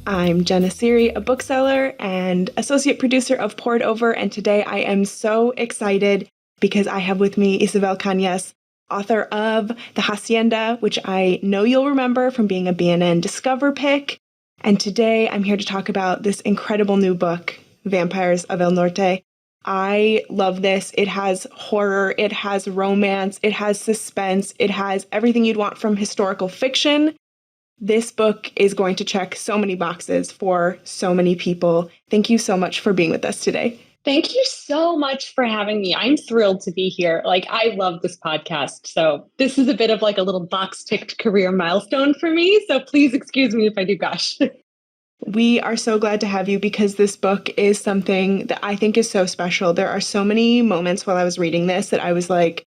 I'm Jenna Seery, a bookseller and associate producer of Poured Over, and today I am so excited because I have with me Isabel Cañas, author of The Hacienda, which I know you'll remember from being a BNN Discover pick. And today I'm here to talk about this incredible new book, Vampires of El Norte. I love this. It has horror, it has romance, it has suspense, it has everything you'd want from historical fiction. This book is going to check so many boxes for so many people. Thank you so much for being with us today. Thank you so much for having me. I'm thrilled to be here. I love this podcast. So this is a bit of like a little box-ticked career milestone for me. So please excuse me if I do gush. We are so glad to have you because this book is something that I think is so special. There are so many moments while I was reading this that I was like,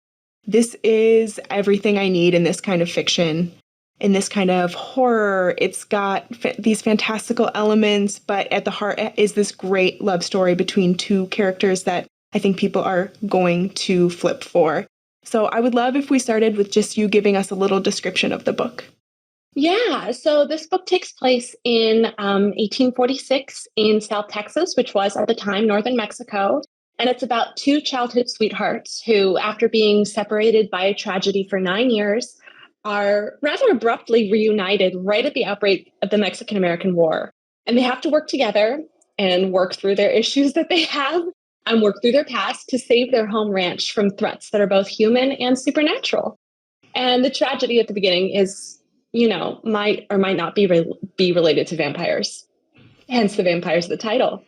this is everything I need in this kind of fiction, in this kind of horror. It's got these fantastical elements, but at the heart is this great love story between two characters that I think people are going to flip for. So I would love if we started with just you giving us a little description of the book. Yeah, so this book takes place in 1846 in South Texas, which was at the time northern Mexico. And it's about two childhood sweethearts who, after being separated by a tragedy for 9 years, are rather abruptly reunited right at the outbreak of the Mexican-American War. And they have to work together and work through their issues that they have and work through their past to save their home ranch from threats that are both human and supernatural. And the tragedy at the beginning is, might or might not be related to vampires. Hence the vampires of the title.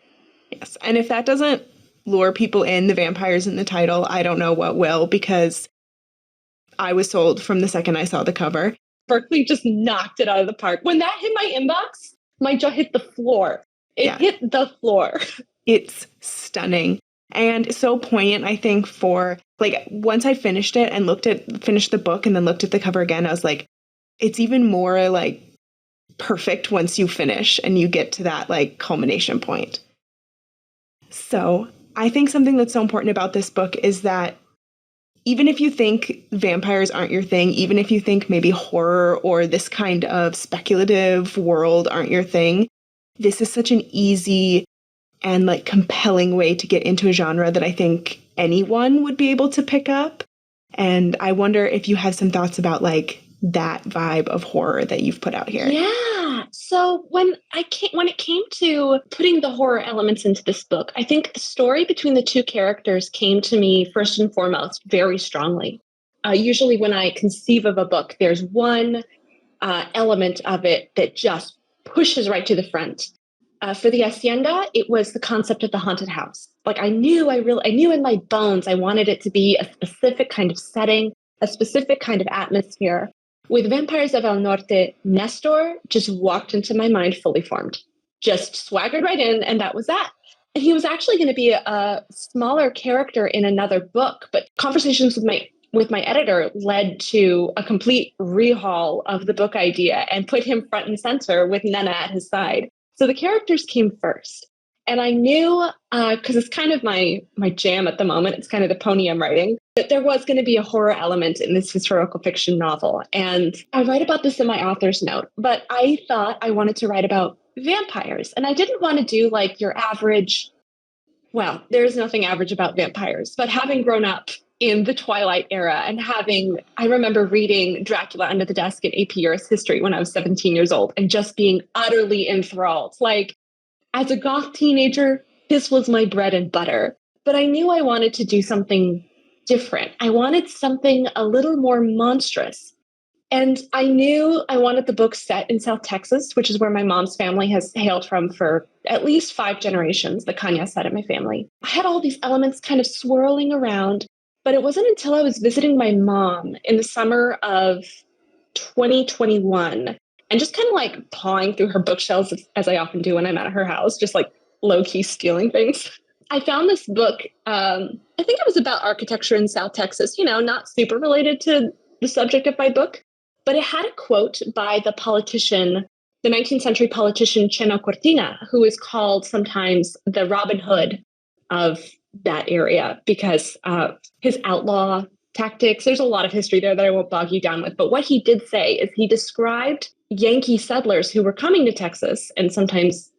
Yes. And if that doesn't lure people in, the vampires in the title, I don't know what will, because I was sold from the second I saw the cover. Berkeley just knocked it out of the park. When that hit my inbox, my jaw hit the floor. It hit the floor. It's stunning and so poignant, I think, for once I finished it and finished the book and then looked at the cover again, I was like, it's even more perfect once you finish and you get to that culmination point. So I think something that's so important about this book is that even if you think vampires aren't your thing, even if you think maybe horror or this kind of speculative world aren't your thing, this is such an easy and compelling way to get into a genre that I think anyone would be able to pick up. And I wonder if you have some thoughts about that vibe of horror that you've put out here. Yeah. So when it came to putting the horror elements into this book, I think the story between the two characters came to me first and foremost very strongly. Usually when I conceive of a book, there's one element of it that just pushes right to the front. For the Hacienda, it was the concept of the haunted house. I knew in my bones I wanted it to be a specific kind of setting, a specific kind of atmosphere. With Vampires of El Norte, Nestor just walked into my mind fully formed, just swaggered right in, and that was that. And he was actually going to be a smaller character in another book, but conversations with my editor led to a complete rehaul of the book idea and put him front and center with Nena at his side. So the characters came first. And I knew, because it's kind of my jam at the moment, it's kind of the pony I'm writing, that there was going to be a horror element in this historical fiction novel. And I write about this in my author's note, but I thought I wanted to write about vampires. And I didn't want to do your average, well, there's nothing average about vampires, but having grown up in the Twilight era and I remember reading Dracula under the desk in AP Earth History when I was 17 years old and just being utterly enthralled. As a goth teenager, this was my bread and butter, but I knew I wanted to do something different. I wanted something a little more monstrous. And I knew I wanted the book set in South Texas, which is where my mom's family has hailed from for at least 5 generations, the Cañas side of my family. I had all these elements kind of swirling around, but it wasn't until I was visiting my mom in the summer of 2021 and just kind of pawing through her bookshelves as I often do when I'm at her house, just low-key stealing things. I found this book, I think it was about architecture in South Texas, not super related to the subject of my book, but it had a quote by the 19th century politician Cheno Cortina, who is called sometimes the Robin Hood of that area because his outlaw tactics. There's a lot of history there that I won't bog you down with. But what he did say is he described Yankee settlers who were coming to Texas and sometimes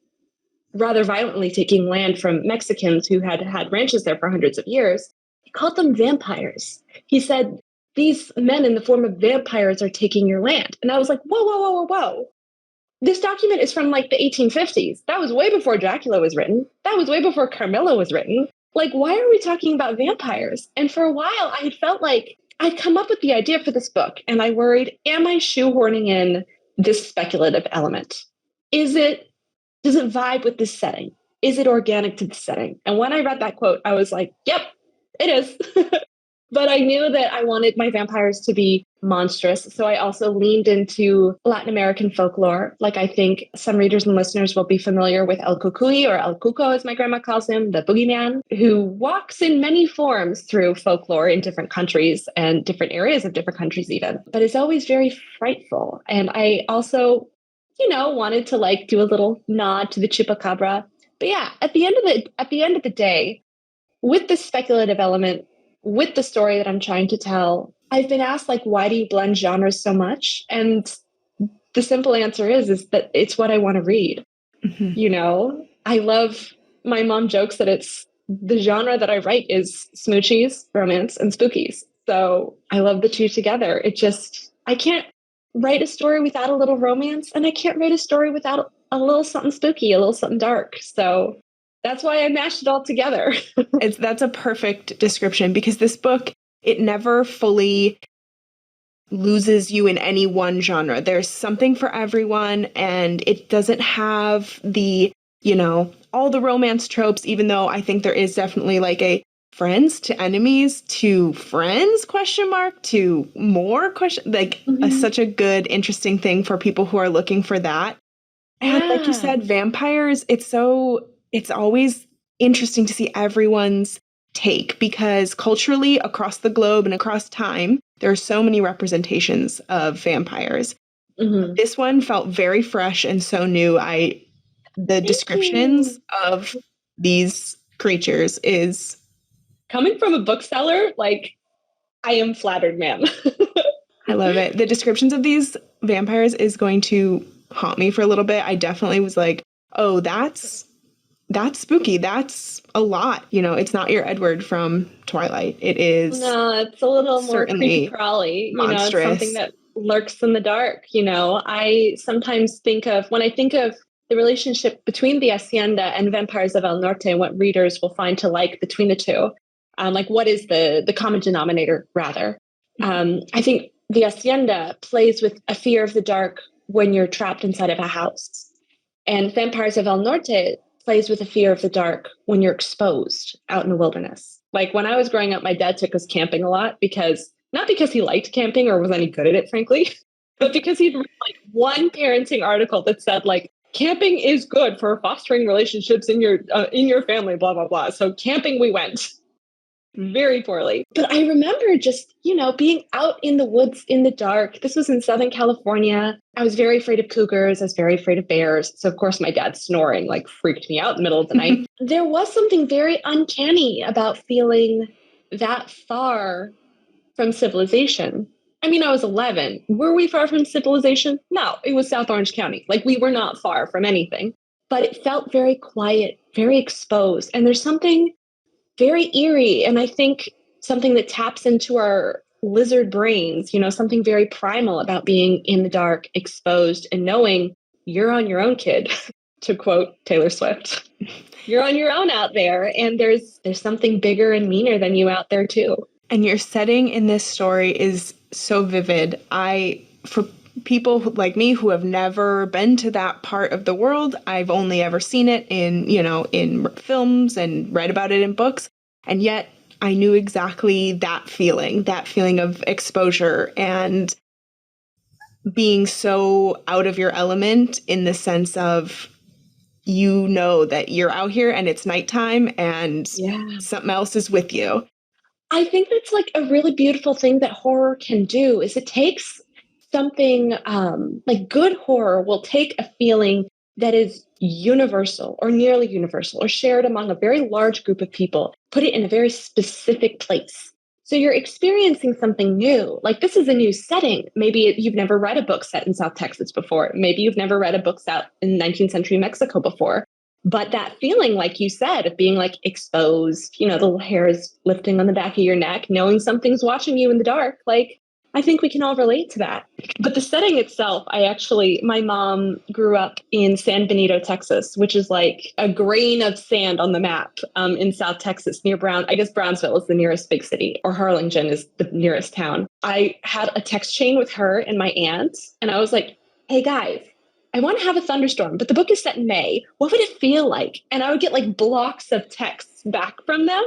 rather violently taking land from Mexicans who had had ranches there for hundreds of years. He called them vampires. He said, these men in the form of vampires are taking your land. And I was like, whoa, whoa, whoa, whoa, whoa. This document is from like the 1850s. That was way before Dracula was written. That was way before Carmilla was written. Like, why are we talking about vampires? And for a while, I had felt like I'd come up with the idea for this book, and I worried, am I shoehorning in this speculative element? Does it vibe with this setting? Is it organic to the setting? And when I read that quote, I was like, yep, it is. But I knew that I wanted my vampires to be monstrous. So I also leaned into Latin American folklore. Like, I think some readers and listeners will be familiar with El Cucuy, or El Cuco, as my grandma calls him, the boogeyman, who walks in many forms through folklore in different countries and different areas of different countries even, but is always very frightful. And I also, wanted to like do a little nod to the chupacabra. But yeah, at the end of the day, with this speculative element, with the story that I'm trying to tell, I've been asked, like, why do you blend genres so much? And the simple answer is that it's what I want to read. Mm-hmm. I love, my mom jokes that it's the genre that I write is smoochies, romance, and spookies. So I love the two together. I can't write a story without a little romance, and I can't write a story without a little something spooky, a little something dark. So that's why I mashed it all together. That's a perfect description, because this book, it never fully loses you in any one genre. There's something for everyone, and it doesn't have the, all the romance tropes, even though I think there is definitely like a friends to enemies to friends ? To more ? Such a good, interesting thing for people who are looking for that. And like you said, vampires, it's always interesting to see everyone's take, because culturally across the globe and across time, there are so many representations of vampires. Mm-hmm. This one felt very fresh and so new. The descriptions of these creatures is... Coming from a bookseller, like, I am flattered, ma'am. I love it. The descriptions of these vampires is going to haunt me for a little bit. I definitely was like, oh, that's spooky. That's a lot. It's not your Edward from Twilight. It is. No, it's a little more creepy crawly. Monstrous. It's something that lurks in the dark. I sometimes when I think of the relationship between the Hacienda and Vampires of El Norte, and what readers will find to like between the two, like what is the common denominator, rather. I think the Hacienda plays with a fear of the dark when you're trapped inside of a house. And Vampires of El Norte plays with a fear of the dark when you're exposed out in the wilderness. Like, when I was growing up, my dad took us camping a lot, not because he liked camping or was any good at it, frankly, but because he'd read like one parenting article that said, like, camping is good for fostering relationships in your family, blah, blah, blah. So camping we went. Very poorly. But I remember just, being out in the woods in the dark. This was in Southern California. I was very afraid of cougars. I was very afraid of bears. So, of course, my dad snoring like freaked me out in the middle of the night. There was something very uncanny about feeling that far from civilization. I mean, I was 11. Were we far from civilization? No, it was South Orange County. Like, we were not far from anything. But it felt very quiet, very exposed. And there's something very eerie, and I think something that taps into our lizard brains, something very primal about being in the dark, exposed, and knowing you're on your own, kid, to quote Taylor Swift. You're on your own out there, and there's something bigger and meaner than you out there too. And your setting in this story is so vivid. For people like me who have never been to that part of the world, I've only ever seen it in films and read about it in books. And yet I knew exactly that feeling of exposure and being so out of your element, in the sense of, that you're out here and it's nighttime and something else is with you. I think that's like a really beautiful thing that horror can do, is it takes something like good horror will take a feeling that is universal or nearly universal or shared among a very large group of people, put it in a very specific place So you're experiencing something new. Like this is a new setting. Maybe you've never read a book set in South Texas before. Maybe you've never read a book set in 19th century Mexico before. But that feeling, like you said, of being like exposed, the little hairs lifting on the back of your neck, knowing something's watching you in the dark, like I think we can all relate to that. But the setting itself, my mom grew up in San Benito, Texas, which is like a grain of sand on the map in South Texas near Brown. I guess Brownsville is the nearest big city, or Harlingen is the nearest town. I had a text chain with her and my aunt, and I was like, hey guys, I want to have a thunderstorm, but the book is set in May. What would it feel like? And I would get like blocks of texts back from them.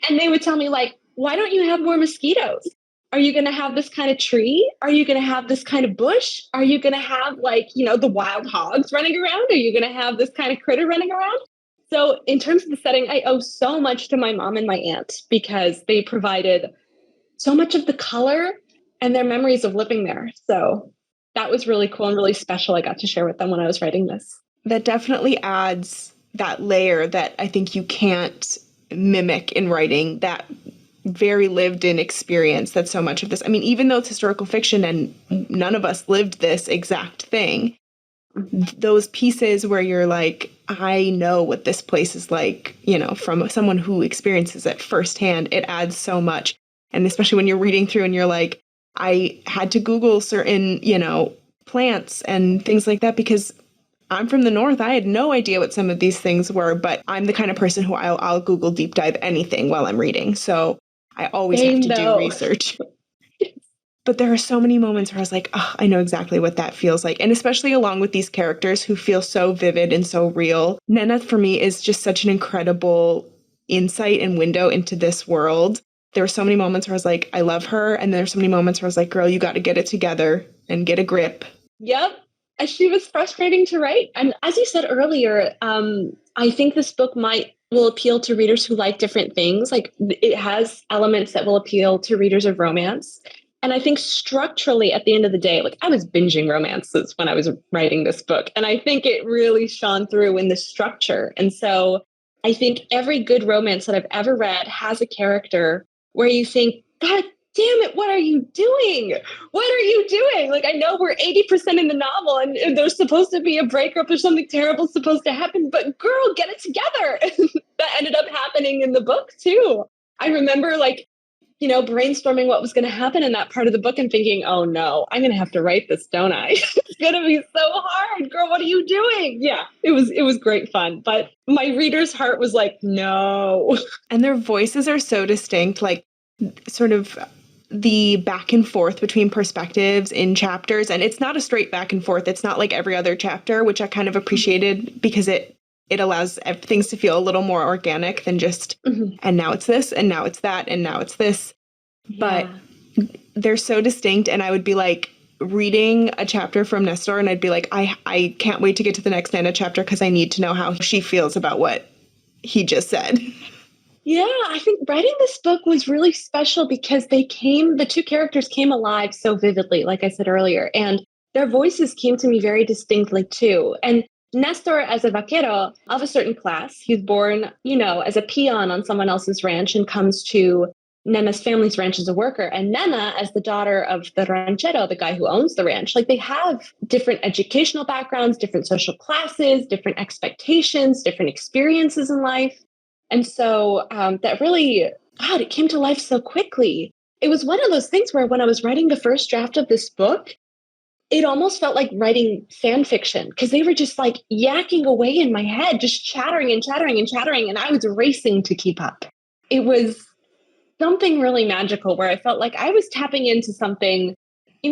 And they would tell me like, why don't you have more mosquitoes? Are you going to have this kind of tree? Are you going to have this kind of bush? Are you going to have like, the wild hogs running around? Are you going to have this kind of critter running around? So in terms of the setting, I owe so much to my mom and my aunt because they provided so much of the color and their memories of living there. So that was really cool and really special. I got to share with them when I was writing this. That definitely adds that layer that I think you can't mimic in writing, that very lived in experience that so much of this, I mean, even though it's historical fiction and none of us lived this exact thing, those pieces where you're like, I know what this place is like, from someone who experiences it firsthand, it adds so much. And especially when you're reading through and you're like, I had to Google certain, plants and things like that because I'm from the North. I had no idea what some of these things were, but I'm the kind of person who I'll Google deep dive anything while I'm reading. So I always have to do research. But there are so many moments where I was like, oh, I know exactly what that feels like. And especially along with these characters who feel so vivid and so real. Nena, for me, is just such an incredible insight and window into this world. There were so many moments where I was like, I love her. And there were so many moments where I was like, girl, you got to get it together and get a grip. Yep. She was frustrating to write. And as you said earlier, I think this book will appeal to readers who like different things. Like it has elements that will appeal to readers of romance. And I think structurally at the end of the day, like I was binging romances when I was writing this book. And I think it really shone through in the structure. And so I think every good romance that I've ever read has a character where you think, God damn it, what are you doing? What are you doing? Like, I know we're 80% in the novel and there's supposed to be a breakup or something terrible supposed to happen, but girl, get it together. That ended up happening in the book too. I remember brainstorming what was going to happen in that part of the book and thinking, oh no, I'm going to have to write this, don't I? It's going to be so hard. Girl, what are you doing? Yeah, it was great fun. But my reader's heart was like, no. And their voices are so distinct, like sort of the back and forth between perspectives in chapters. And it's not a straight back and forth. It's not like every other chapter, which I kind of appreciated because it allows things to feel a little more organic than just, and now it's this, and now it's that, and now it's this. Yeah. But they're so distinct. And I would be like reading a chapter from Nestor and I'd be like, I can't wait to get to the next Nana chapter because I need to know how she feels about what he just said. Yeah, I think writing this book was really special because the two characters came alive so vividly, like I said earlier, and their voices came to me very distinctly too. And Nestor, as a vaquero of a certain class, he's born, as a peon on someone else's ranch and comes to Nena's family's ranch as a worker. And Nena, as the daughter of the ranchero, the guy who owns the ranch, like they have different educational backgrounds, different social classes, different expectations, different experiences in life. And so that really, God, it came to life so quickly. It was one of those things where when I was writing the first draft of this book, it almost felt like writing fan fiction because they were just like yakking away in my head, just chattering and chattering and chattering. And I was racing to keep up. It was something really magical where I felt like I was tapping into something.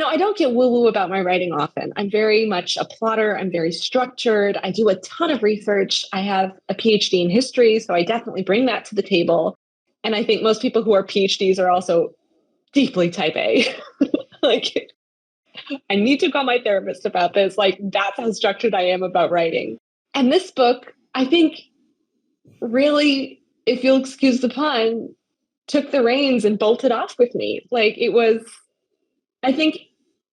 I don't get woo-woo about my writing often. I'm very much a plotter. I'm very structured. I do a ton of research. I have a PhD in history, so I definitely bring that to the table. And I think most people who are PhDs are also deeply type A. Like, I need to call my therapist about this. Like, that's how structured I am about writing. And this book, I think, really, if you'll excuse the pun, took the reins and bolted off with me. Like, it was, I think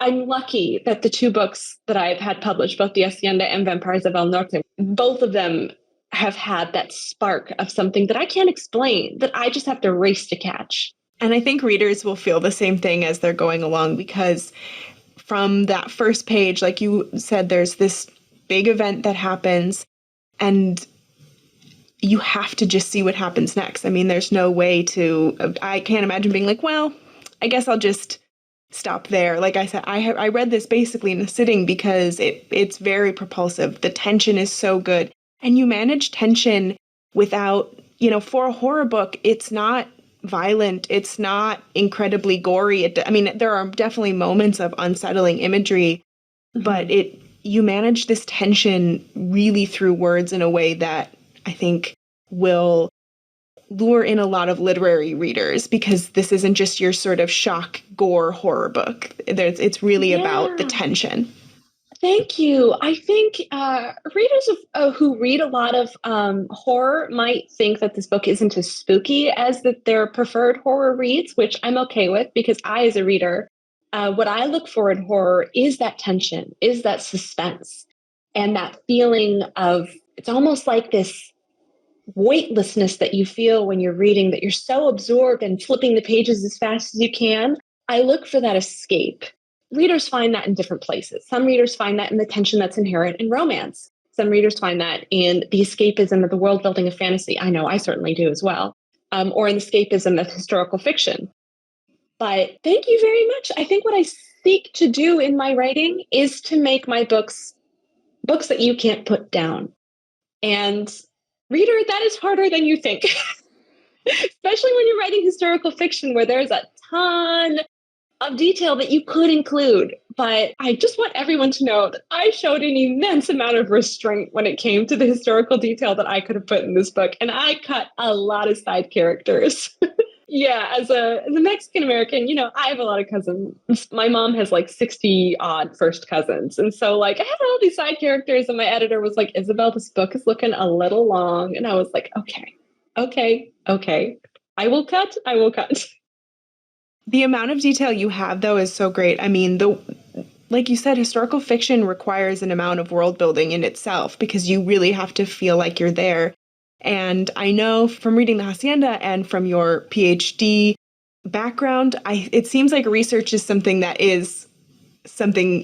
I'm lucky that the two books that I've had published, both the Hacienda and Vampires of El Norte, both of them have had that spark of something that I can't explain, that I just have to race to catch. And I think readers will feel the same thing as they're going along, because from that first page, like you said, there's this big event that happens and you have to just see what happens next. I mean, there's no way to, I can't imagine being like, well, I guess I'll just stop there. Like I said, I read this basically in a sitting because it's very propulsive. The tension is so good. And you manage tension without, for a horror book, it's not violent. It's not incredibly gory. I mean, there are definitely moments of unsettling imagery, but you manage this tension really through words in a way that I think will lure in a lot of literary readers, because this isn't just your sort of shock, gore horror book. It's really about the tension. Thank you. I think readers who read a lot of horror might think that this book isn't as spooky as their preferred horror reads, which I'm okay with, because I, as a reader, what I look for in horror is that tension, is that suspense, and that feeling of, it's almost like this weightlessness that you feel when you're reading, that you're so absorbed and flipping the pages as fast as you can. I look for that escape. Readers find that in different places. Some readers find that in the tension that's inherent in romance. Some readers find that in the escapism of the world building of fantasy. I know I certainly do as well. Or in the escapism of historical fiction. But thank you very much. I think what I seek to do in my writing is to make my books that you can't put down. And reader, that is harder than you think. Especially when you're writing historical fiction, where there's a ton of detail that you could include. But I just want everyone to know that I showed an immense amount of restraint when it came to the historical detail that I could have put in this book. And I cut a lot of side characters. Yeah, as a Mexican American, I have a lot of cousins. My mom has like 60 odd first cousins. And so like I had all these side characters, and my editor was like, Isabel, this book is looking a little long. And I was like, okay. I will cut. The amount of detail you have, though, is so great. I mean, like you said, historical fiction requires an amount of world building in itself, because you really have to feel like you're there. And I know from reading the Hacienda and from your PhD background, it seems like research is something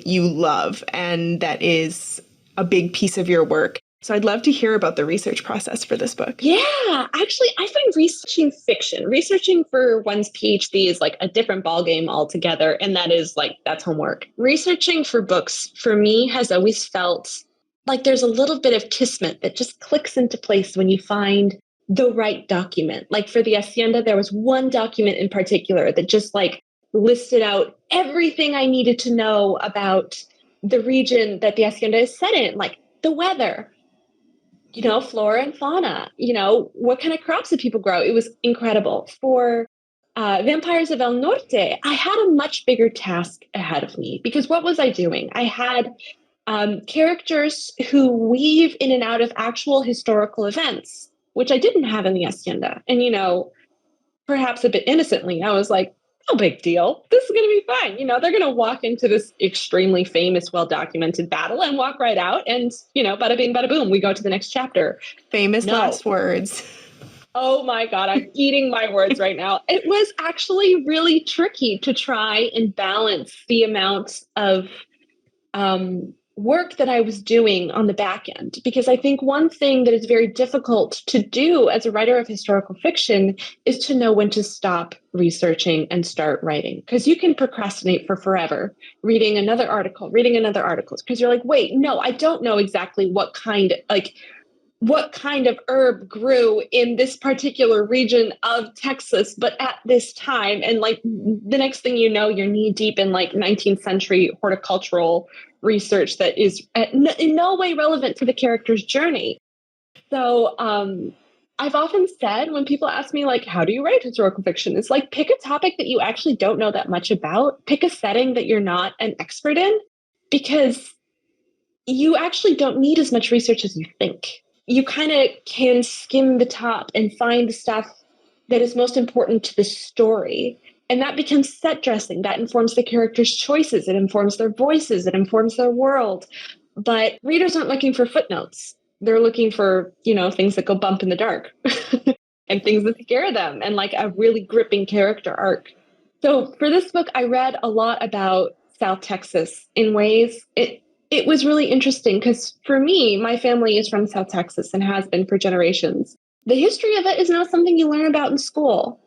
you love, and that is a big piece of your work. So I'd love to hear about the research process for this book. Yeah, actually, I find researching fiction, researching for one's PhD is like a different ballgame altogether. And that's homework. Researching for books, for me, has always felt like there's a little bit of kismet that just clicks into place when you find the right document. Like for the Hacienda, there was one document in particular that just like listed out everything I needed to know about the region that the Hacienda is set in, like the weather, flora and fauna, what kind of crops that people grow. It was incredible. For Vampires of El Norte, I had a much bigger task ahead of me, because what was I doing? I had characters who weave in and out of actual historical events, which I didn't have in the Hacienda. And, perhaps a bit innocently, I was like, no big deal. This is going to be fine. They're going to walk into this extremely famous, well-documented battle and walk right out. And, bada bing, bada boom, we go to the next chapter. Famous last words. Oh my God, I'm eating my words right now. It was actually really tricky to try and balance the amount of work that I was doing on the back end, because I think one thing that is very difficult to do as a writer of historical fiction is to know when to stop researching and start writing, because you can procrastinate for forever, reading another article, because you're like, wait, no, I don't know exactly what kind of herb grew in this particular region of Texas, but at this time. And like the next thing you know, you're knee deep in like 19th century horticultural research that is in no way relevant to the character's journey. So I've often said, when people ask me, like, how do you write historical fiction? It's like, pick a topic that you actually don't know that much about. Pick a setting that you're not an expert in, because you actually don't need as much research as you think. You kind of can skim the top and find the stuff that is most important to the story. And that becomes set dressing. That informs the characters' choices. It informs their voices. It informs their world. But readers aren't looking for footnotes. They're looking for, things that go bump in the dark. and things that scare them, and like a really gripping character arc. So for this book, I read a lot about South Texas in ways it was really interesting because for me, my family is from South Texas and has been for generations. The history of it is not something you learn about in school.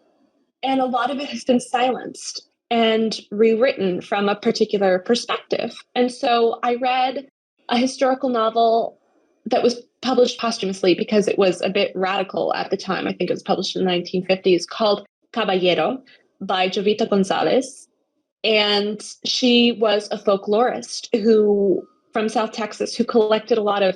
And a lot of it has been silenced and rewritten from a particular perspective. And so I read a historical novel that was published posthumously because it was a bit radical at the time. I think it was published in the 1950s, called Caballero by Jovita Gonzalez. And she was a folklorist who from South Texas who collected a lot of,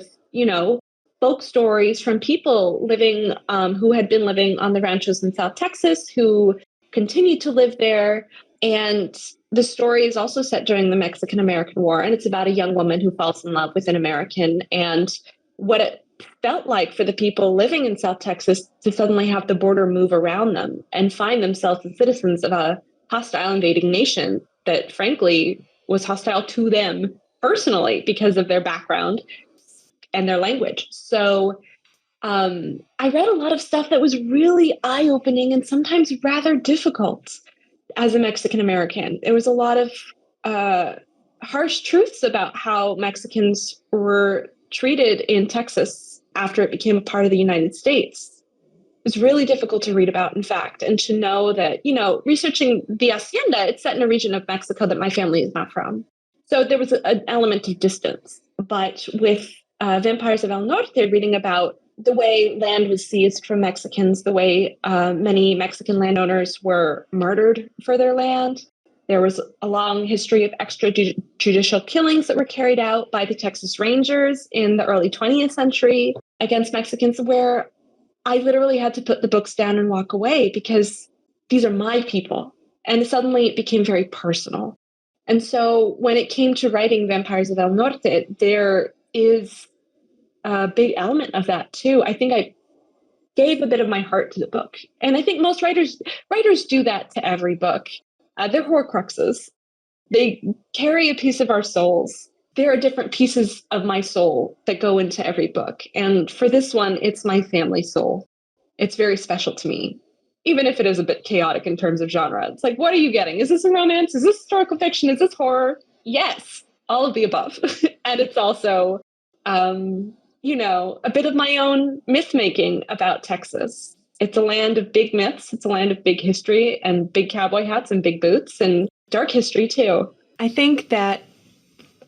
folk stories from people living who had been living on the ranchos in South Texas, who continued to live there. And the story is also set during the Mexican-American War. And it's about a young woman who falls in love with an American and what it felt like for the people living in South Texas to suddenly have the border move around them and find themselves as citizens of a hostile invading nation that frankly was hostile to them personally because of their background and their language. So I read a lot of stuff that was really eye-opening and sometimes rather difficult as a Mexican American. There was a lot of harsh truths about how Mexicans were treated in Texas after it became a part of the United States. It was really difficult to read about, in fact, and to know that, researching the Hacienda, it's set in a region of Mexico that my family is not from. So there was an element of distance. But with Vampires of El Norte, reading about the way land was seized from Mexicans, the way many Mexican landowners were murdered for their land. There was a long history of extrajudicial killings that were carried out by the Texas Rangers in the early 20th century against Mexicans, where I literally had to put the books down and walk away because these are my people. And suddenly it became very personal. And so when it came to writing Vampires of El Norte, there is a big element of that too. I think I gave a bit of my heart to the book. And I think most writers do that to every book. They're Horcruxes. They carry a piece of our souls. There are different pieces of my soul that go into every book. And for this one, it's my family soul. It's very special to me, even if it is a bit chaotic in terms of genre. It's like, what are you getting? Is this a romance? Is this historical fiction? Is this horror? Yes, all of the above. And it's also, a bit of my own myth making about Texas. It's a land of big myths. It's a land of big history and big cowboy hats and big boots and dark history too. I think that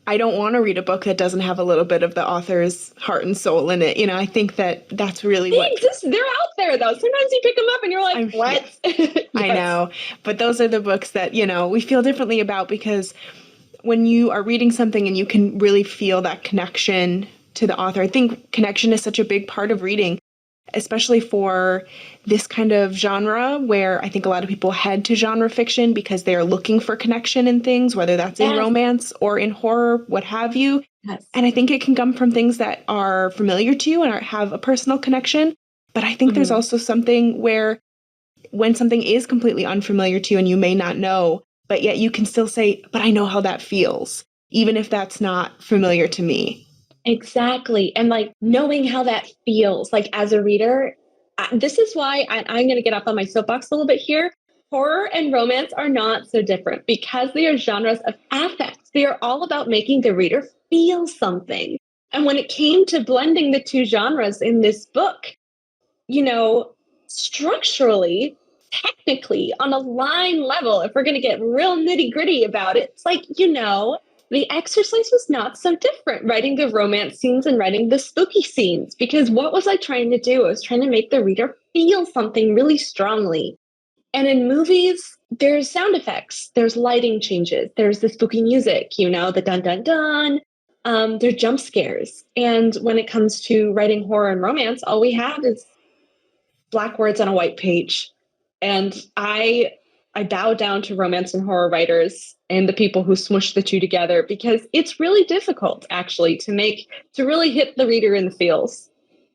I don't want to read a book that doesn't have a little bit of the author's heart and soul in it. I think that that's really what exist. They're out there though. Sometimes you pick them up and you're like, what? Yes. I know. But those are the books that, we feel differently about, because when you are reading something and you can really feel that connection to the author, I think connection is such a big part of reading, especially for this kind of genre where I think a lot of people head to genre fiction because they are looking for connection in things, whether that's in romance or in horror, what have you. Yes. And I think it can come from things that are familiar to you and have a personal connection. But I think there's also something where when something is completely unfamiliar to you and you may not know, but yet you can still say, but I know how that feels, even if that's not familiar to me. Exactly. And like knowing how that feels, like as a reader, this is why I'm going to get up on my soapbox a little bit here. Horror and romance are not so different because they are genres of affect. They are all about making the reader feel something. And when it came to blending the two genres in this book, structurally, technically, on a line level, if we're going to get real nitty gritty about it, it's like, the exercise was not so different writing the romance scenes and writing the spooky scenes, because what was I trying to do? I was trying to make the reader feel something really strongly. And in movies, there's sound effects, there's lighting changes, there's the spooky music, the dun dun dun, there's jump scares. And when it comes to writing horror and romance, all we have is black words on a white page. And I bow down to romance and horror writers and the people who smush the two together, because it's really difficult actually to really hit the reader in the feels.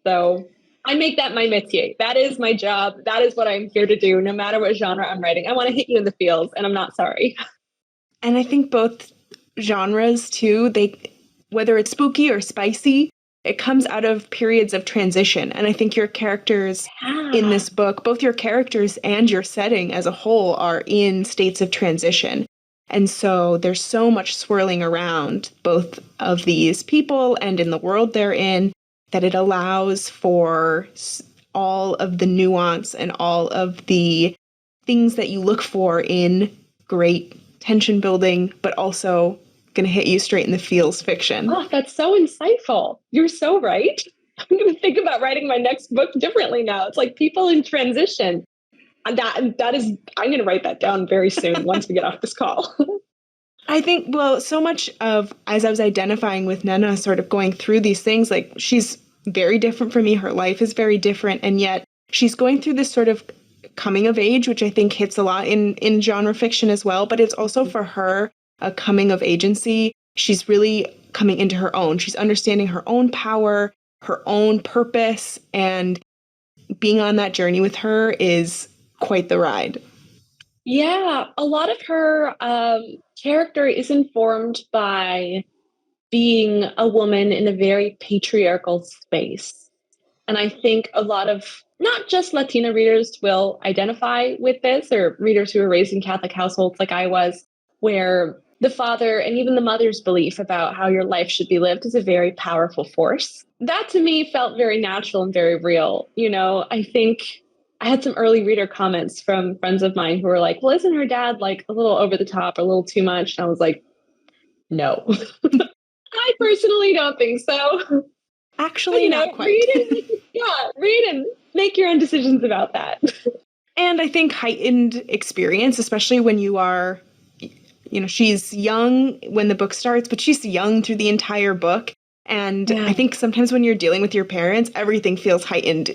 So I make that my métier. That is my job. That is what I'm here to do. No matter what genre I'm writing, I want to hit you in the feels, and I'm not sorry. And I think both genres too, whether it's spooky or spicy, it comes out of periods of transition. And I think your characters in this book, both your characters and your setting as a whole, are in states of transition. And so there's so much swirling around both of these people and in the world they're in that it allows for all of the nuance and all of the things that you look for in great tension building, but also going to hit you straight in the feels fiction. Oh, that's so insightful. You're so right. I'm going to think about writing my next book differently now. It's like people in transition. And that is, I'm going to write that down very soon once we get off this call. I think, well, so much of, as I was identifying with Jenna, sort of going through these things, like she's very different from me. Her life is very different. And yet she's going through this sort of coming of age, which I think hits a lot in genre fiction as well. But it's also for her a coming of agency. She's really coming into her own. She's understanding her own power, her own purpose, and being on that journey with her is quite the ride. Yeah, a lot of her character is informed by being a woman in a very patriarchal space. And I think a lot of not just Latina readers will identify with this, or readers who were raised in Catholic households like I was, where the father and even the mother's belief about how your life should be lived is a very powerful force. That to me felt very natural and very real. You know, I think I had some early reader comments from friends of mine who were like, well, isn't her dad like a little over the top, or a little too much? And I was like, no. I personally don't think so. Actually, but, not quite. Read and make your own decisions about that. And I think heightened experience, especially when you are, she's young when the book starts, but she's young through the entire book. And I think sometimes when you're dealing with your parents, everything feels heightened,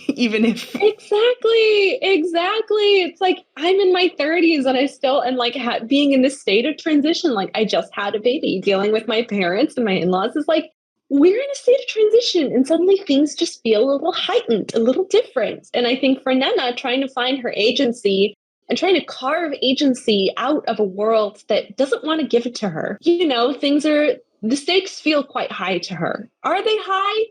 even if... Exactly. It's like, I'm in my 30s and I still, and like being in this state of transition, like I just had a baby, dealing with my parents and my in-laws is like, we're in a state of transition and suddenly things just feel a little heightened, a little different. And I think for Jenna, trying to find her agency and trying to carve agency out of a world that doesn't want to give it to her, the stakes feel quite high to her. Are they high?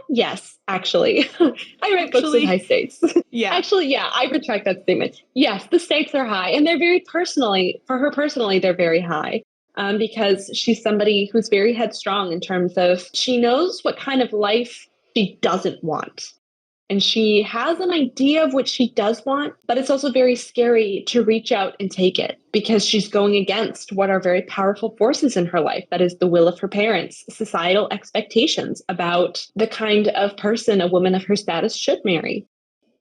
Yes, actually. I write books in high stakes. Yeah. Actually, yeah, I retract that statement. Yes, the stakes are high. And they're for her personally, they're very high. Because she's somebody who's very headstrong in terms of she knows what kind of life she doesn't want. And she has an idea of what she does want, but it's also very scary to reach out and take it because she's going against what are very powerful forces in her life. That is the will of her parents, societal expectations about the kind of person a woman of her status should marry.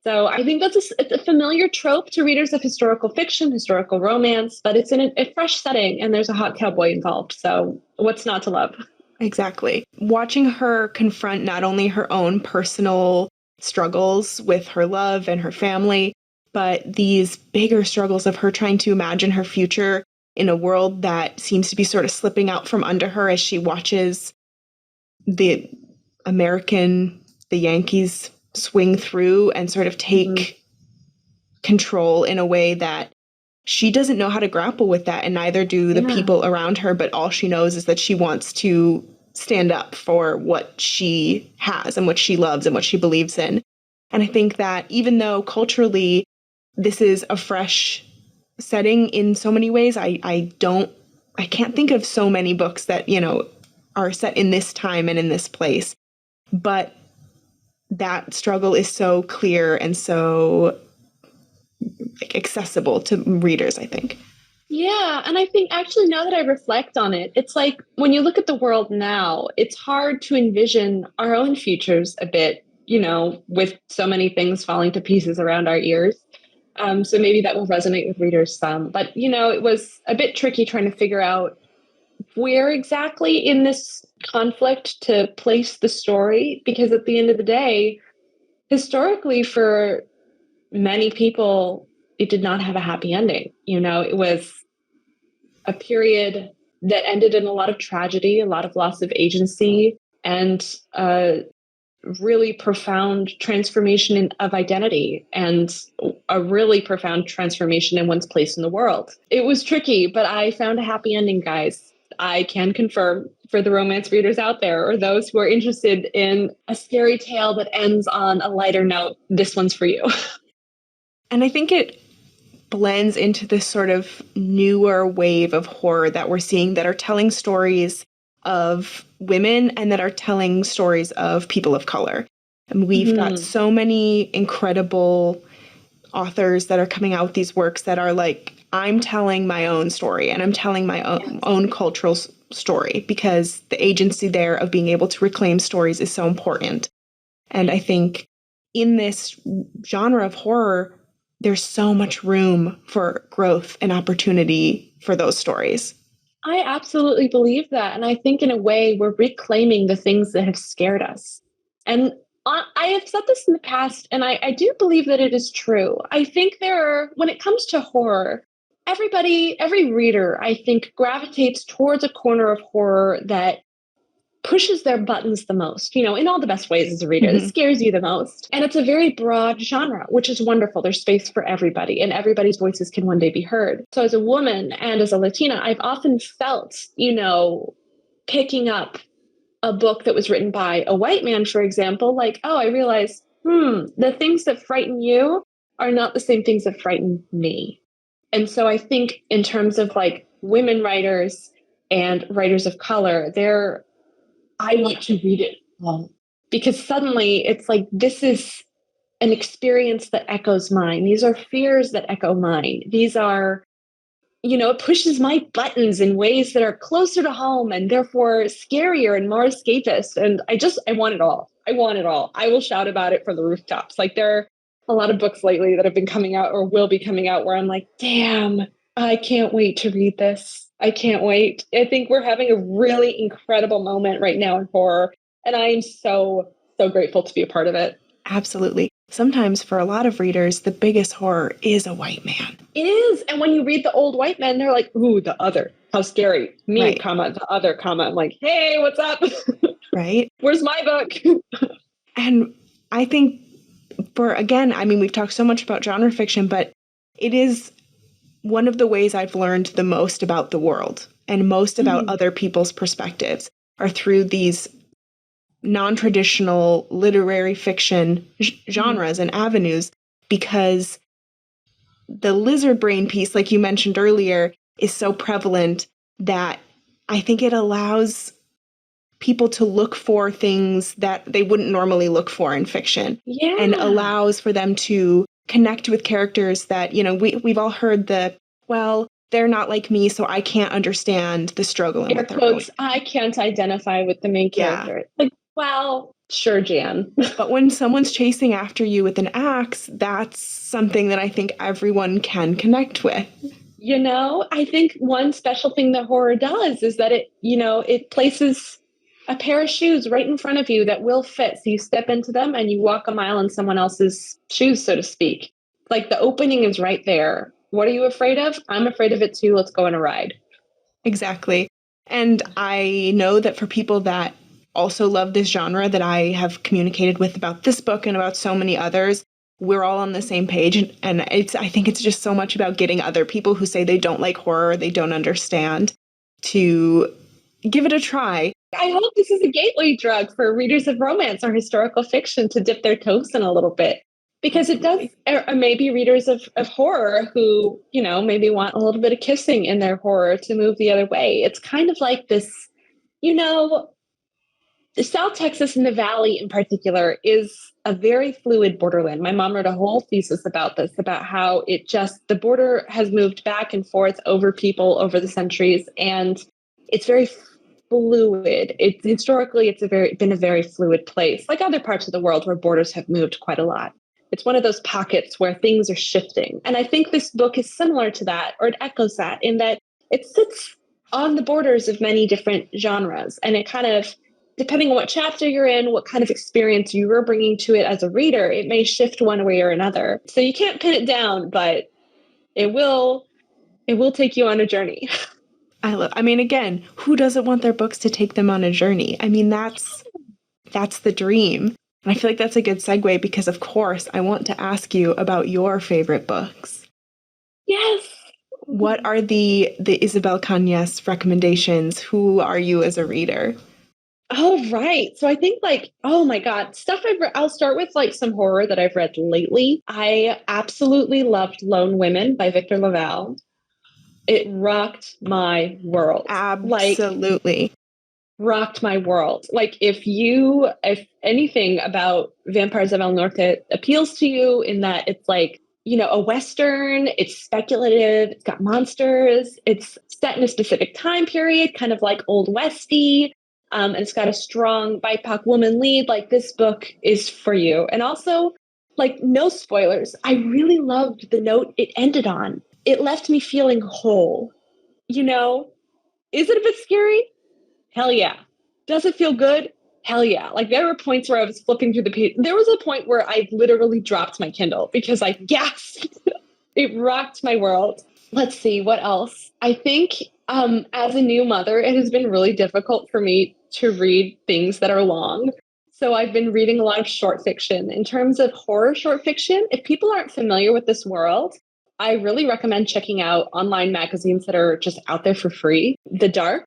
So I think it's a familiar trope to readers of historical fiction, historical romance, but it's in a fresh setting and there's a hot cowboy involved. So what's not to love? Exactly. Watching her confront not only her own personal struggles with her love and her family, but these bigger struggles of her trying to imagine her future in a world that seems to be sort of slipping out from under her as she watches the Yankees swing through and sort of take control in a way that she doesn't know how to grapple with that, and neither do the people around her, but all she knows is that she wants to stand up for what she has and what she loves and what she believes in. And I think that even though culturally this is a fresh setting in so many ways, I can't think of so many books that, are set in this time and in this place. But that struggle is so clear and so accessible to readers, I think. Yeah. And I think actually now that I reflect on it, it's like when you look at the world now, it's hard to envision our own futures a bit, with so many things falling to pieces around our ears. So maybe that will resonate with readers some. But, it was a bit tricky trying to figure out where exactly in this conflict to place the story, because at the end of the day, historically for many people, it did not have a happy ending. It was a period that ended in a lot of tragedy, a lot of loss of agency, and a really profound transformation of identity and a really profound transformation in one's place in the world. It was tricky, but I found a happy ending, guys. I can confirm for the romance readers out there or those who are interested in a scary tale that ends on a lighter note, this one's for you. And I think it blends into this sort of newer wave of horror that we're seeing that are telling stories of women and that are telling stories of people of color. And we've got so many incredible authors that are coming out with these works that are like, I'm telling my own story and I'm telling my own cultural story, because the agency there of being able to reclaim stories is so important. And I think in this genre of horror, there's so much room for growth and opportunity for those stories. I absolutely believe that. And I think in a way we're reclaiming the things that have scared us. And I have said this in the past, and I do believe that it is true. I think when it comes to horror, every reader, I think, gravitates towards a corner of horror that pushes their buttons the most, in all the best ways as a reader, that scares you the most. And it's a very broad genre, which is wonderful. There's space for everybody, and everybody's voices can one day be heard. So as a woman and as a Latina, I've often felt, picking up a book that was written by a white man, for example, like, oh, I realized, the things that frighten you are not the same things that frighten me. And so I think in terms of like women writers and writers of color, I want to read it because suddenly it's like, this is an experience that echoes mine. These are fears that echo mine. These are, it pushes my buttons in ways that are closer to home and therefore scarier and more escapist. And I want it all. I want it all. I will shout about it from the rooftops. Like, there are a lot of books lately that have been coming out or will be coming out where I'm like, damn, I can't wait to read this. I can't wait. I think we're having a really incredible moment right now in horror. And I am so, so grateful to be a part of it. Absolutely. Sometimes for a lot of readers, the biggest horror is a white man. It is. And when you read the old white men, they're like, ooh, the other. How scary. Me, right. comma, the other, comma. I'm like, hey, what's up? Right. Where's my book? And I think we've talked so much about genre fiction, but it is one of the ways I've learned the most about the world and most about other people's perspectives are through these non-traditional literary fiction genres and avenues, because the lizard brain piece, like you mentioned earlier, is so prevalent that I think it allows people to look for things that they wouldn't normally look for in fiction, and allows for them to connect with characters that, we've all heard they're not like me, so I can't understand the struggle in what they're going. I can't identify with the main character. Like, well, sure, Jan. But when someone's chasing after you with an axe, that's something that I think everyone can connect with. I think one special thing that horror does is that it places a pair of shoes right in front of you that will fit. So you step into them and you walk a mile in someone else's shoes, so to speak. Like, the opening is right there. What are you afraid of? I'm afraid of it too. Let's go on a ride. Exactly. And I know that for people that also love this genre that I have communicated with about this book and about so many others, we're all on the same page. And I think it's just so much about getting other people who say they don't like horror, they don't understand, to give it a try. I hope this is a gateway drug for readers of romance or historical fiction to dip their toes in a little bit. Because it does, or maybe readers of horror who, maybe want a little bit of kissing in their horror to move the other way. It's kind of like this, South Texas and the Valley in particular is a very fluid borderland. My mom wrote a whole thesis about this, about how the border has moved back and forth over people over the centuries, and it's very fluid. Historically, it's been a very fluid place, like other parts of the world where borders have moved quite a lot. It's one of those pockets where things are shifting. And I think this book is similar to that, or it echoes that, in that it sits on the borders of many different genres. And it kind of, depending on what chapter you're in, what kind of experience you're bringing to it as a reader, it may shift one way or another. So you can't pin it down, but it will take you on a journey. Again, who doesn't want their books to take them on a journey? That's the dream. And I feel like that's a good segue, because, of course, I want to ask you about your favorite books. Yes. what are the Isabel Cañas recommendations? Who are you as a reader? Oh, right. So I think like, oh my God, stuff I've read. I'll start with like some horror that I've read lately. I absolutely loved Lone Women by Victor LaValle. It rocked my world. Absolutely. Rocked my world. Like if anything about Vampires of El Norte appeals to you in that it's like, a Western, it's speculative, it's got monsters, it's set in a specific time period, kind of like Old Westy. And it's got a strong BIPOC woman lead. Like this book is for you. And also, like, no spoilers. I really loved the note it ended on. It left me feeling whole. Is it a bit scary? Hell yeah. Does it feel good? Hell yeah. Like there were points where I was flipping through the page. There was a point where I literally dropped my Kindle because I gasped. It rocked my world. Let's see what else. I think as a new mother, it has been really difficult for me to read things that are long. So I've been reading a lot of short fiction. In terms of horror short fiction, if people aren't familiar with this world, I really recommend checking out online magazines that are just out there for free. The Dark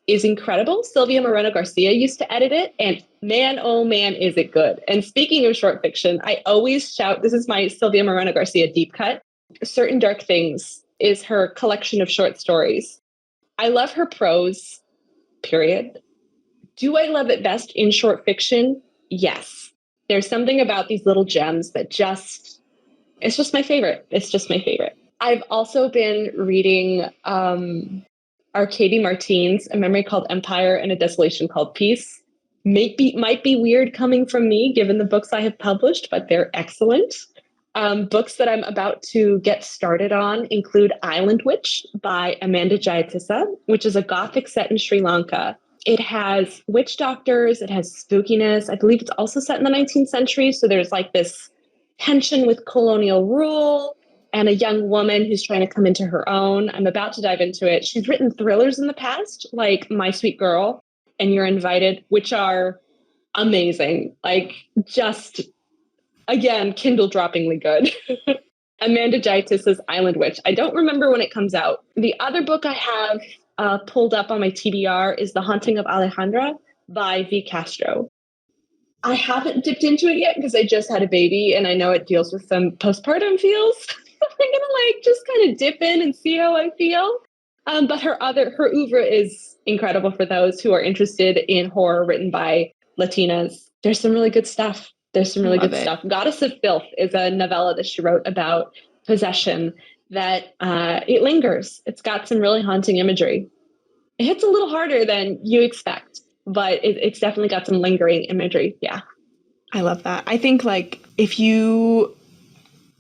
is incredible. Silvia Moreno Garcia used to edit it, and man, oh man, is it good. And speaking of short fiction, I always shout, this is my Silvia Moreno Garcia deep cut. Certain Dark Things is her collection of short stories. I love her prose, period. Do I love it best in short fiction? Yes. There's something about these little gems that it's just my favorite. It's just my favorite. I've also been reading Arcady Martine's A Memory Called Empire and A Desolation Called Peace. Might be weird coming from me, given the books I have published, but they're excellent. Books that I'm about to get started on include Island Witch by Amanda Jayatissa, which is a Gothic set in Sri Lanka. It has witch doctors, it has spookiness. I believe it's also set in the 19th century, so there's like this tension with colonial rule and a young woman who's trying to come into her own. I'm about to dive into it. She's written thrillers in the past, like My Sweet Girl and You're Invited, which are amazing. Like just, again, Kindle droppingly good. Amanda Jaitis's Island Witch. I don't remember when it comes out. The other book I have pulled up on my TBR is The Haunting of Alejandra by V. Castro. I haven't dipped into it yet because I just had a baby and I know it deals with some postpartum feels. I'm gonna just kind of dip in and see how I feel. But her oeuvre is incredible for those who are interested in horror written by Latinas. There's some really good stuff. Stuff. Goddess of Filth is a novella that she wrote about possession that it lingers. It's got some really haunting imagery. It hits a little harder than you expect, but it's definitely got some lingering imagery. Yeah. I love that. I think if you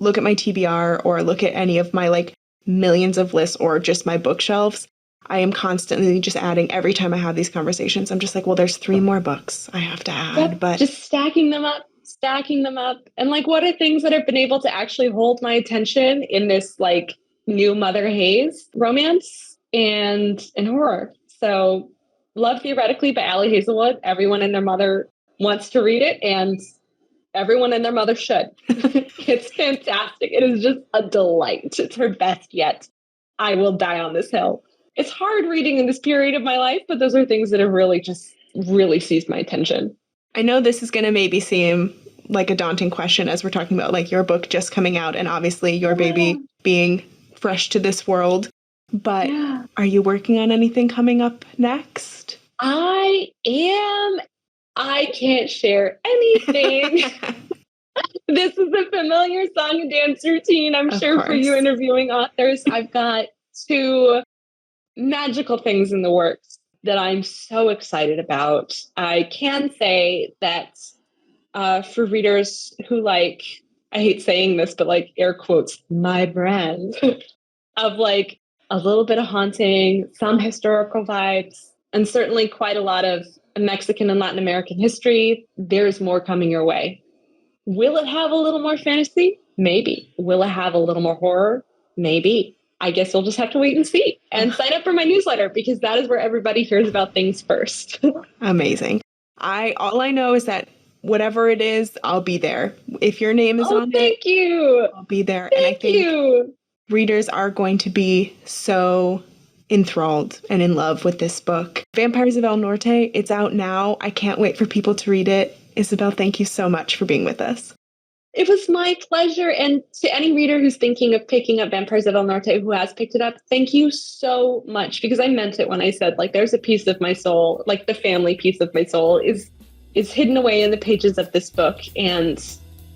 look at my TBR or look at any of my millions of lists or just my bookshelves, I am constantly just adding every time I have these conversations. I'm just like, well, there's 3 more books I have to add, yep, but just stacking them up. And what are things that have been able to actually hold my attention in this new mother haze? Romance and horror. So Love Theoretically by Allie Hazelwood. Everyone and their mother wants to read it, and everyone and their mother should. It's fantastic. It is just a delight. It's her best yet. I will die on this hill. It's hard reading in this period of my life, but those are things that have really seized my attention. I know this is going to maybe seem like a daunting question as we're talking about your book just coming out and obviously your baby being fresh to this world. But Are you working on anything coming up next? I am. I can't share anything. This is a familiar song and dance routine, I'm sure, for you interviewing authors. I've got 2 magical things in the works that I'm so excited about. I can say that for readers who I hate saying this, but air quotes, my brand of a little bit of haunting, some historical vibes, and certainly quite a lot of Mexican and Latin American history, there's more coming your way. Will it have a little more fantasy? Maybe. Will it have a little more horror? Maybe. I guess you'll just have to wait and see and sign up for my newsletter because that is where everybody hears about things first. Amazing. All I know is that whatever it is, I'll be there. If your name is on thank you. I'll be there. Thank you. readers are going to be so enthralled and in love with this book. Vampires of El Norte, it's out now. I can't wait for people to read it. Isabel, thank you so much for being with us. It was my pleasure. And to any reader who's thinking of picking up Vampires of El Norte, who has picked it up, thank you so much, because I meant it when I said, like, there's a piece of my soul, like the family piece of my soul is hidden away in the pages of this book. And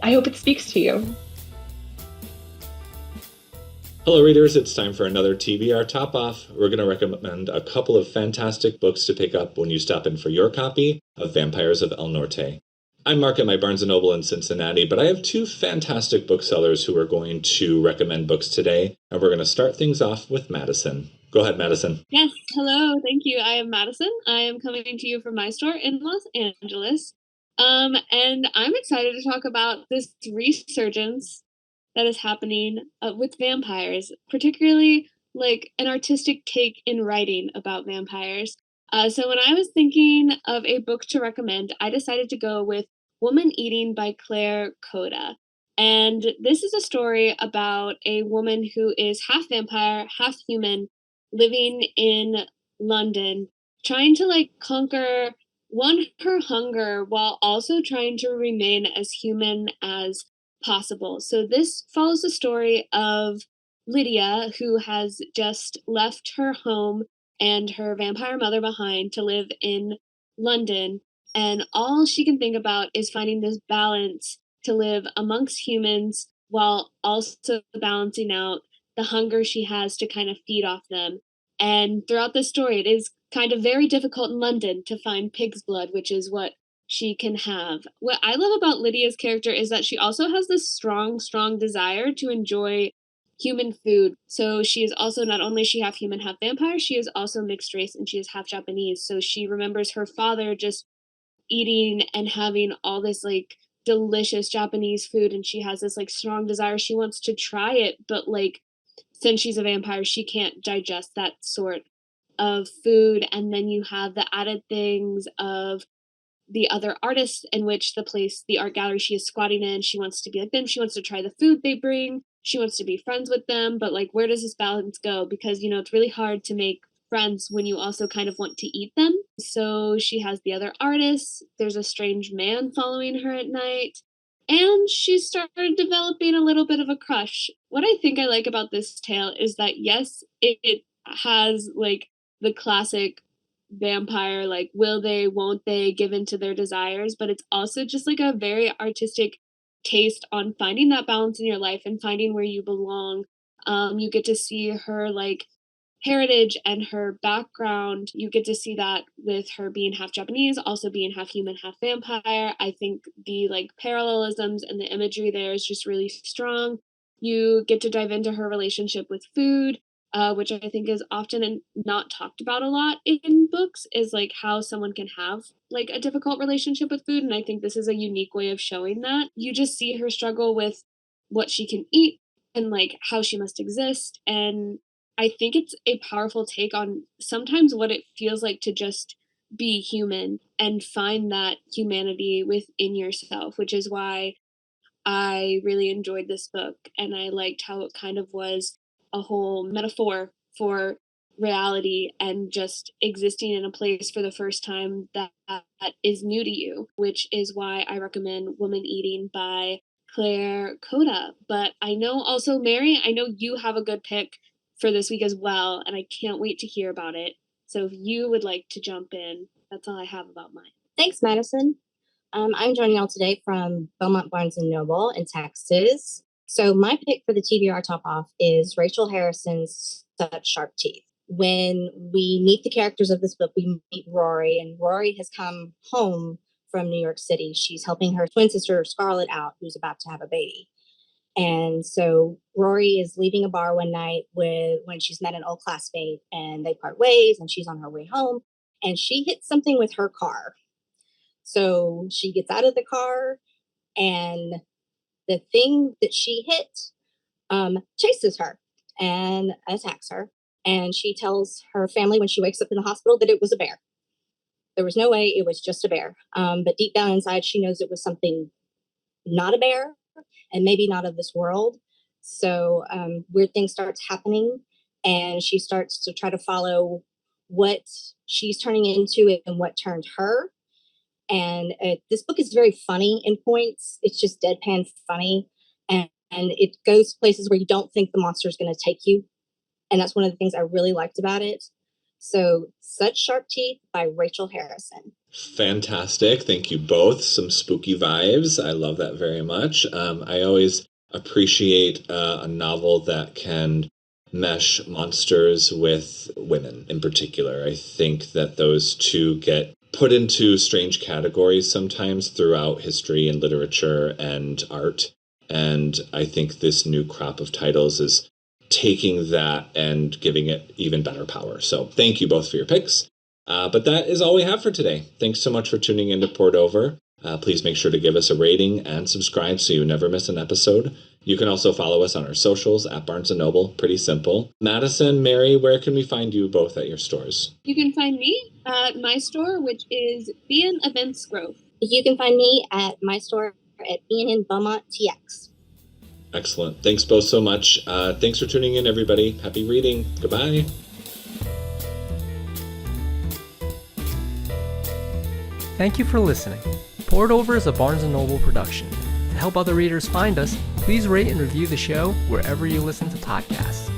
I hope it speaks to you. Hello readers, it's time for another TBR Topoff. We're going to recommend a couple of fantastic books to pick up when you stop in for your copy of Vampires of El Norte. I'm Mark at my Barnes & Noble in Cincinnati, but I have two fantastic booksellers who are going to recommend books today, and we're going to start things off with Madyson. Go ahead, Madyson. Yes, hello, thank you. I am Madyson. I am coming to you from my store in Los Angeles, and I'm excited to talk about this resurgence that is happening with vampires, particularly like an artistic take in writing about vampires. So when I was thinking of a book to recommend, I decided to go with Woman Eating by Claire Coda. And this is a story about a woman who is half vampire, half human, living in London, trying to like conquer her hunger while also trying to remain as human as possible. So this follows the story of Lydia, who has just left her home and her vampire mother behind to live in London. And all she can think about is finding this balance to live amongst humans while also balancing out the hunger she has to kind of feed off them. And throughout the story, it is kind of very difficult in London to find pig's blood, which is what she can have. What I love about Lydia's character is that she also has this strong desire to enjoy human food. So she is also, not only is she half human, half vampire, she is also mixed race and she is half Japanese. So she remembers her father just eating and having all this like delicious Japanese food, and she has this like strong desire. She wants to try it, but like since she's a vampire, she can't digest that sort of food. And then you have the added things of the other artists in which the art gallery she is squatting in. She wants to be like them. She wants to try the food they bring. She wants to be friends with them. But like, where does this balance go? Because, you know, it's really hard to make friends when you also kind of want to eat them. So she has the other artists. There's a strange man following her at night. And she started developing a little bit of a crush. What I think I like about this tale is that, yes, it has like the classic vampire, like, will they, won't they, give in to their desires, but it's also just like a very artistic taste on finding that balance in your life and finding where you belong. You get to see her like heritage and her background. You get to see that with her being half Japanese, also being half human, half vampire. I think the like parallelisms and the imagery there is just really strong. You get to dive into her relationship with food, which I think is often not talked about a lot in books, is like how someone can have like a difficult relationship with food. And I think this is a unique way of showing that. You just see her struggle with what she can eat and like how she must exist. And I think it's a powerful take on sometimes what it feels like to just be human and find that humanity within yourself, which is why I really enjoyed this book. And I liked how it kind of was a whole metaphor for reality and just existing in a place for the first time that is new to you, which is why I recommend Woman Eating by Claire Coda. But I know also, Mary, I know you have a good pick for this week as well, and I can't wait to hear about it. So if you would like to jump in, that's all I have about mine. Thanks, Madyson. I'm joining y'all today from Beaumont Barnes & Noble in Texas. So my pick for the TBR Topoff is Rachel Harrison's Such Sharp Teeth. When we meet the characters of this book, we meet Rory, and Rory has come home from New York City. She's helping her twin sister Scarlett out, who's about to have a baby. And so Rory is leaving a bar one night when she's met an old classmate, and they part ways, and she's on her way home, and she hits something with her car. So she gets out of the car, and the thing that she hit chases her and attacks her. And she tells her family when she wakes up in the hospital that it was a bear. There was no way it was just a bear. But deep down inside, she knows it was something not a bear and maybe not of this world. So weird things starts happening, and she starts to try to follow what she's turning into and what turned her. And this book is very funny in points. It's just deadpan funny. And it goes places where you don't think the monster is going to take you. And that's one of the things I really liked about it. So, Such Sharp Teeth by Rachel Harrison. Fantastic. Thank you both. Some spooky vibes. I love that very much. I always appreciate a novel that can mesh monsters with women in particular. I think that those two get put into strange categories sometimes throughout history and literature and art. And I think this new crop of titles is taking that and giving it even better power. So thank you both for your picks. But that is all we have for today. Thanks so much for tuning in to Poured Over. Please make sure to give us a rating and subscribe so you never miss an episode. You can also follow us on our socials at Barnes & Noble. Pretty simple. Madyson, Mary, where can we find you both at your stores? You can find me at my store, which is B&N Events Grove. You can find me at my store at B&N Beaumont TX. Excellent. Thanks both so much. Thanks for tuning in, everybody. Happy reading. Goodbye. Thank you for listening. Poured Over is a Barnes & Noble production. To help other readers find us, please rate and review the show wherever you listen to podcasts.